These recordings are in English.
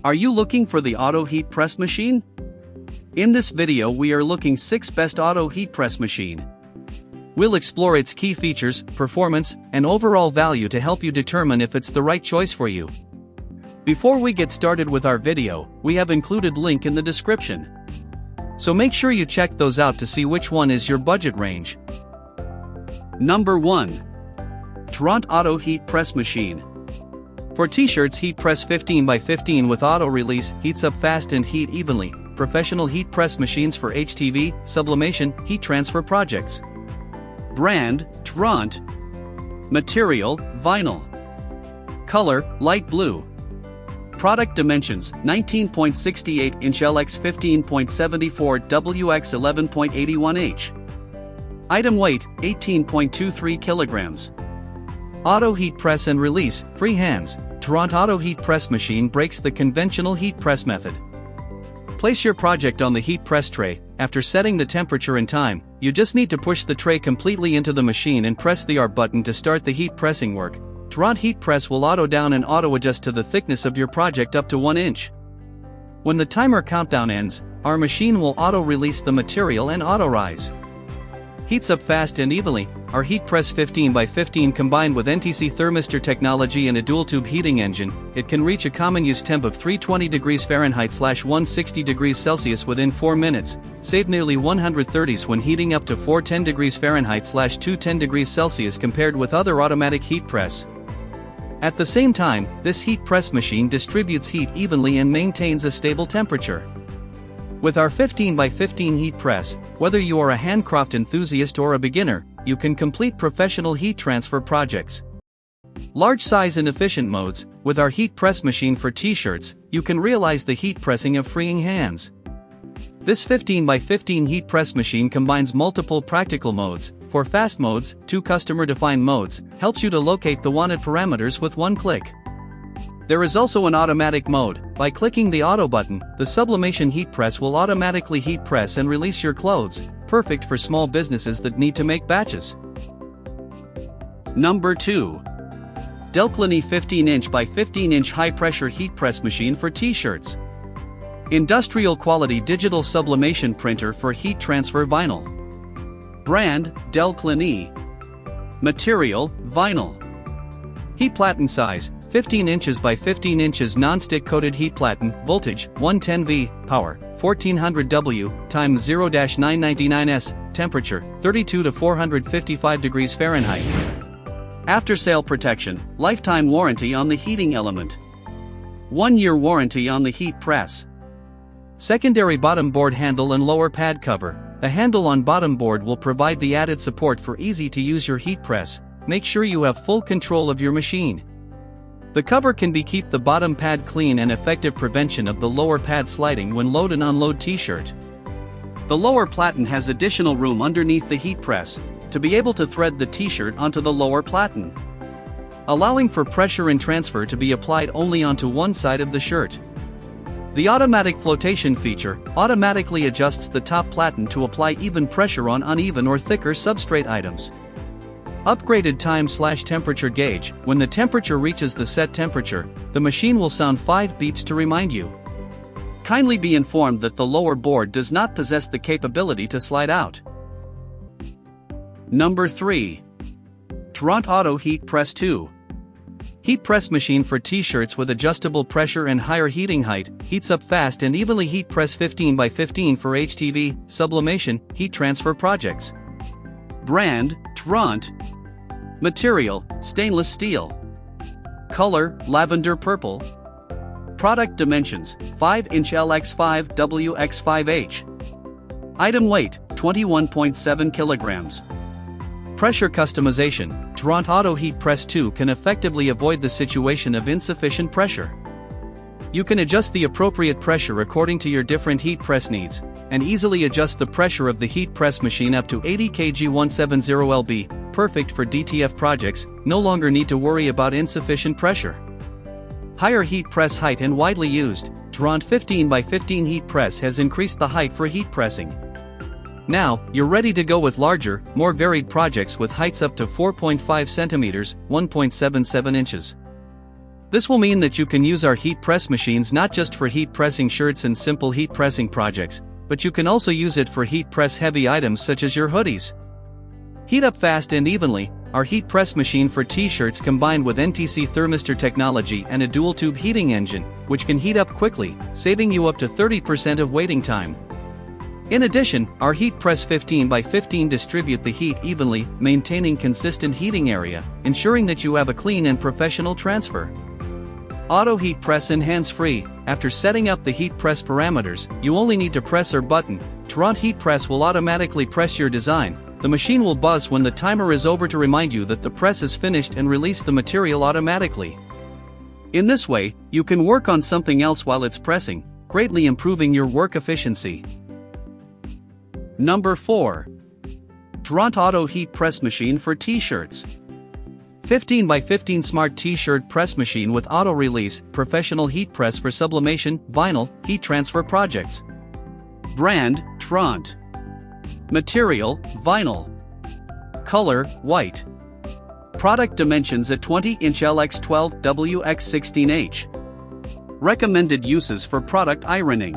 Are you looking for the auto heat press machine? In this video we are looking 6 best auto heat press machine. We'll explore its key features, performance, and overall value to help you determine if it's the right choice for you. Before we get started with our video, we have included link in the description. So make sure you check those out to see which one is your budget range. Number 1. HTVRONT Auto Heat Press Machine. For t-shirts, heat press 15x15 with auto release, heats up fast and heat evenly. Professional heat press machines for HTV, sublimation, heat transfer projects. Brand, HTVRONT. Material, vinyl. Color, light blue. Product dimensions, 19.68 inch LX 15.74 WX 11.81H. Item weight, 18.23 kilograms. Auto heat press and release, free hands. HTVRONT Auto Heat Press Machine breaks the conventional heat press method. Place your project on the heat press tray. After setting the temperature and time, you just need to push the tray completely into the machine and press the R button to start the heat pressing work. HTVRONT Heat Press will auto down and auto adjust to the thickness of your project up to 1 inch. When the timer countdown ends, our machine will auto release the material and auto rise. Heats up fast and evenly. Our heat press 15x15 combined with NTC thermistor technology and a dual tube heating engine, it can reach a common use temp of 320 degrees Fahrenheit/160 degrees Celsius within 4 minutes, save nearly 130s when heating up to 410 degrees Fahrenheit/210 degrees Celsius compared with other automatic heat press. At the same time, this heat press machine distributes heat evenly and maintains a stable temperature. With our 15x15 heat press, whether you are a handcraft enthusiast or a beginner, you can complete professional heat transfer projects. Large size and efficient modes. With our heat press machine for t-shirts, you can realize the heat pressing of freeing hands. This 15x15 heat press machine combines multiple practical modes. For fast modes, 2 customer-defined modes, helps you to locate the wanted parameters with 1 click. There is also an automatic mode. By clicking the auto button, the sublimation heat press will automatically heat press and release your clothes, perfect for small businesses that need to make batches. Number 2. Delclynee 15-inch by 15-inch high-pressure heat press machine for t-shirts. Industrial quality digital sublimation printer for heat transfer vinyl. Brand, Delclynee. Material, vinyl. Heat platen size, 15 inches by 15 inches non-stick coated heat platen, voltage, 110V, power, 1400W, time 0-999S, temperature, 32 to 455 degrees Fahrenheit. After-sale protection, lifetime warranty on the heating element. 1-year warranty on the heat press. Secondary bottom board handle and lower pad cover. The handle on bottom board will provide the added support for easy to use your heat press. Make sure you have full control of your machine. The cover can keep the bottom pad clean and effective prevention of the lower pad sliding when load and unload t-shirt. The lower platen has additional room underneath the heat press to be able to thread the t-shirt onto the lower platen, allowing for pressure and transfer to be applied only onto one side of the shirt. The automatic flotation feature automatically adjusts the top platen to apply even pressure on uneven or thicker substrate items. Upgraded time/temperature gauge. When the temperature reaches the set temperature, the machine will sound 5 beeps to remind you. Kindly be informed that the lower board does not possess the capability to slide out. Number 3. HTVRONT Auto Heat Press 2. Heat press machine for t-shirts with adjustable pressure and higher heating height, heats up fast and evenly. Heat press 15x15 for HTV, sublimation, heat transfer projects. Brand, HTVRONT. Material, stainless steel. Color, lavender purple. Product dimensions, 5-inch LX5 WX5H. Item weight, 21.7 kilograms. Pressure customization. HTVRONT Auto Heat Press 2 can effectively avoid the situation of insufficient pressure. You can adjust the appropriate pressure according to your different heat press needs, and easily adjust the pressure of the heat press machine up to 80 kg 170 lb, perfect for DTF projects. No longer need to worry about insufficient pressure. Higher heat press height and widely used. HTVRONT 15x15 heat press has increased the height for heat pressing. Now, you're ready to go with larger, more varied projects with heights up to 4.5 centimeters, 1.77 inches. This will mean that you can use our heat press machines not just for heat pressing shirts and simple heat pressing projects, but you can also use it for heat press heavy items such as your hoodies. Heat up fast and evenly. Our heat press machine for t-shirts combined with NTC thermistor technology and a dual tube heating engine, which can heat up quickly, saving you up to 30% of waiting time. In addition, our heat press 15x15 distribute the heat evenly, maintaining consistent heating area, ensuring that you have a clean and professional transfer. Auto heat press and hands-free. After setting up the heat press parameters, you only need to press a button. HTVRONT heat press will automatically press your design. The machine will buzz when the timer is over to remind you that the press is finished and release the material automatically. In this way, you can work on something else while it's pressing, greatly improving your work efficiency. Number 4. HTVRONT Auto Heat Press Machine for T-shirts. 15x15 Smart T-shirt Press Machine with Auto Release, Professional Heat Press for Sublimation, Vinyl, Heat Transfer Projects. Brand, HTVRONT. Material, vinyl. Color, white. Product dimensions at 20-inch LX12 WX16H. Recommended uses for product ironing.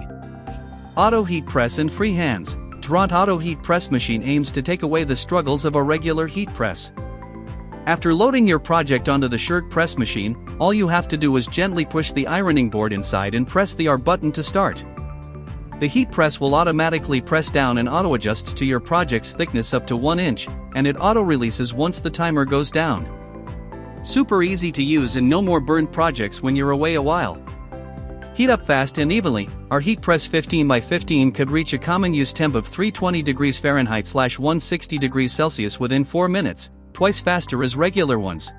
Auto heat press and free hands. HTVRONT Auto Heat Press Machine aims to take away the struggles of a regular heat press. After loading your project onto the shirt press machine, all you have to do is gently push the ironing board inside and press the R button to start. The heat press will automatically press down and auto-adjusts to your project's thickness up to 1 inch, and it auto-releases once the timer goes down. Super easy to use and no more burned projects when you're away a while. Heat up fast and evenly. Our heat press 15x15 could reach a common use temp of 320 degrees Fahrenheit/160 degrees Celsius within 4 minutes, twice faster as regular ones.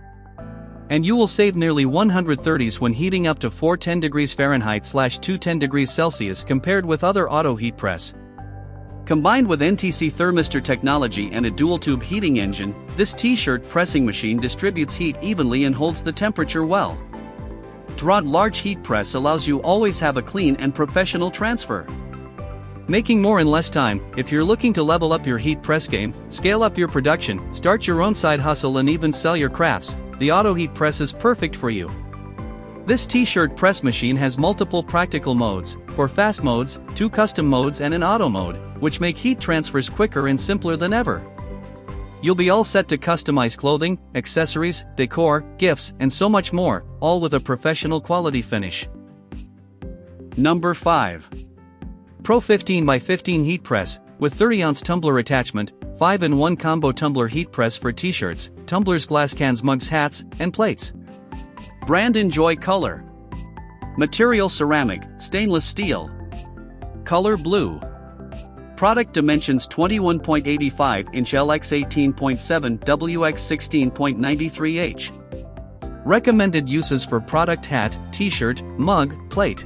And you will save nearly 130s when heating up to 410 degrees Fahrenheit/210 degrees Celsius compared with other auto heat press. Combined with NTC thermistor technology and a dual tube heating engine, this t-shirt pressing machine distributes heat evenly and holds the temperature well. HTVRONT Large Heat Press allows you always have a clean and professional transfer. Making more in less time. If you're looking to level up your heat press game, scale up your production, start your own side hustle and even sell your crafts, the auto heat press is perfect for you. This t-shirt press machine has multiple practical modes, 4 fast modes, 2 custom modes and an auto mode, which make heat transfers quicker and simpler than ever. You'll be all set to customize clothing, accessories, decor, gifts, and so much more, all with a professional quality finish. Number 5. Pro 15x15 Heat Press, with 30-ounce tumbler attachment, 5-in-1 combo tumbler heat press for t-shirts, tumblers, glass cans, mugs, hats, and plates. Brand Enjoycolor. Material ceramic, stainless steel. Color blue. Product dimensions 21.85-inch LX 18.7 WX 16.93H. Recommended uses for product: hat, t-shirt, mug, plate.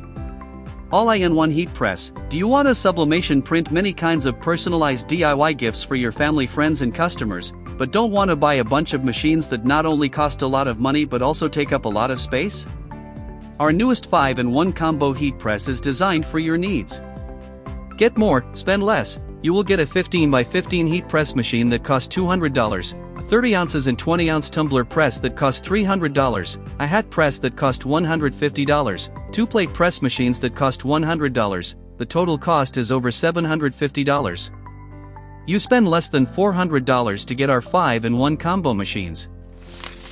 All-in-one heat press. Do you want to sublimation print many kinds of personalized DIY gifts for your family, friends and customers, but don't want to buy a bunch of machines that not only cost a lot of money but also take up a lot of space? Our newest 5-in-1 combo heat press is designed for your needs. Get more, spend less. You will get a 15x15 heat press machine that costs $200, a 30 ounces and 20 ounce tumbler press that costs $300, a hat press that costs $150, 2 plate press machines that cost $100. The total cost is over $750. You spend less than $400 to get our 5-in-1 combo machines.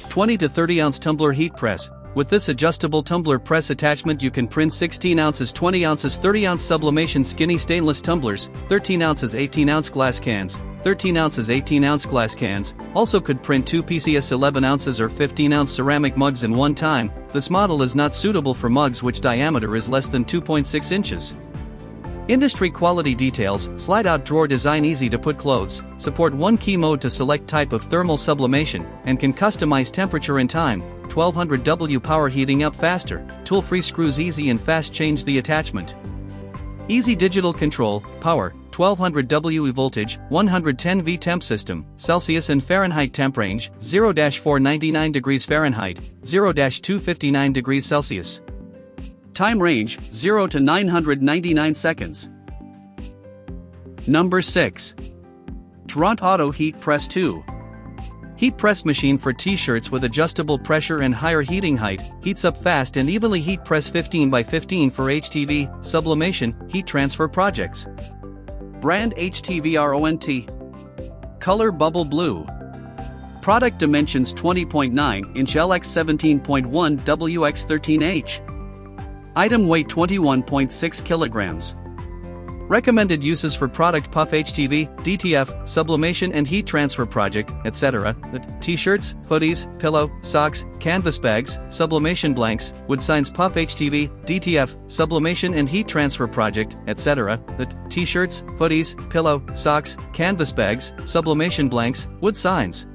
20 to 30 ounce tumbler heat press. With this adjustable tumbler press attachment you can print 16 ounces, 20 ounces, 30 ounce sublimation skinny stainless tumblers, 13 ounces, 18 ounce glass cans, 13 ounces, 18 ounce glass cans. Also could print 2 PCS 11 ounces or 15 ounce ceramic mugs in one time. This model is not suitable for mugs which diameter is less than 2.6 inches. Industry quality details, slide out drawer design, easy to put clothes, support 1 key mode to select type of thermal sublimation, and can customize temperature and time. 1200W power, heating up faster, tool-free screws, easy and fast change the attachment. Easy digital control, power, 1200W voltage, 110V temp system, Celsius and Fahrenheit temp range, 0-499 degrees Fahrenheit, 0-259 degrees Celsius. Time range, 0 to 999 seconds. Number 6. HTVRONT Auto Heat Press 2. Heat press machine for t-shirts with adjustable pressure and higher heating height, heats up fast and evenly. Heat press 15 by 15 for HTV, sublimation, heat transfer projects. Brand HTVRONT. Color bubble blue. Product dimensions 20.9 inch LX 17.1 WX 13H. Item weight 21.6 kilograms. Recommended uses for product: puff HTV, DTF, sublimation and heat transfer project, etc. T-shirts, hoodies, pillow, socks, canvas bags, sublimation blanks, wood signs. Puff HTV, DTF, sublimation and heat transfer project, etc. T-shirts, hoodies, pillow, socks, canvas bags, sublimation blanks, wood signs.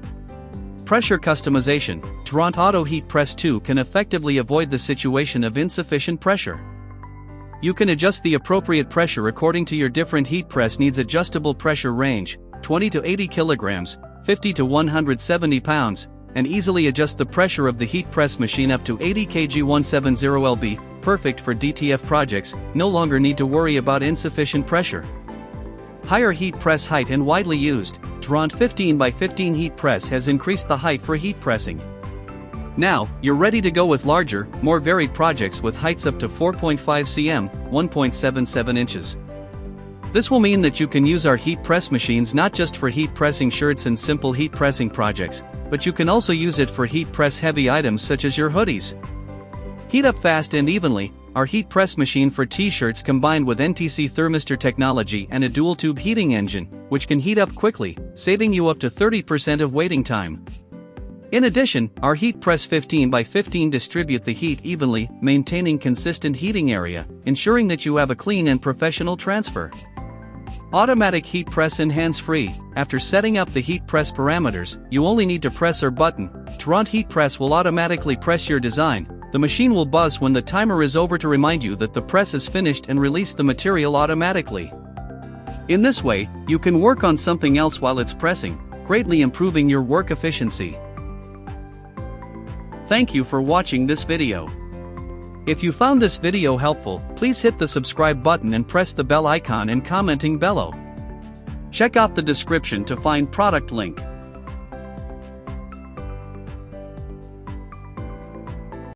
Pressure customization. HTVRONT Auto Heat Press 2 can effectively avoid the situation of insufficient pressure. You can adjust the appropriate pressure according to your different heat press needs. Adjustable pressure range, 20 to 80 kilograms, 50 to 170 pounds, and easily adjust the pressure of the heat press machine up to 80 kg 170 lb, perfect for DTF projects, no longer need to worry about insufficient pressure. Higher heat press height and widely used, HTVRONT 15 by 15 heat press has increased the height for heat pressing. Now, you're ready to go with larger, more varied projects with heights up to 4.5 cm, 1.77 inches. This will mean that you can use our heat press machines not just for heat pressing shirts and simple heat pressing projects, but you can also use it for heat press heavy items such as your hoodies. Heat up fast and evenly. Our heat press machine for t-shirts combined with NTC thermistor technology and a dual tube heating engine, which can heat up quickly, saving you up to 30% of waiting time. In addition, our heat press 15 by 15 distribute the heat evenly, maintaining consistent heating area, ensuring that you have a clean and professional transfer. Automatic heat press and hands-free. After setting up the heat press parameters, you only need to press a button. HTVRONT heat press will automatically press your design. The machine will buzz when the timer is over to remind you that the press is finished and release the material automatically. In this way, you can work on something else while it's pressing, greatly improving your work efficiency. Thank you for watching this video. If you found this video helpful, please hit the subscribe button and press the bell icon and commenting below. Check out the description to find product link.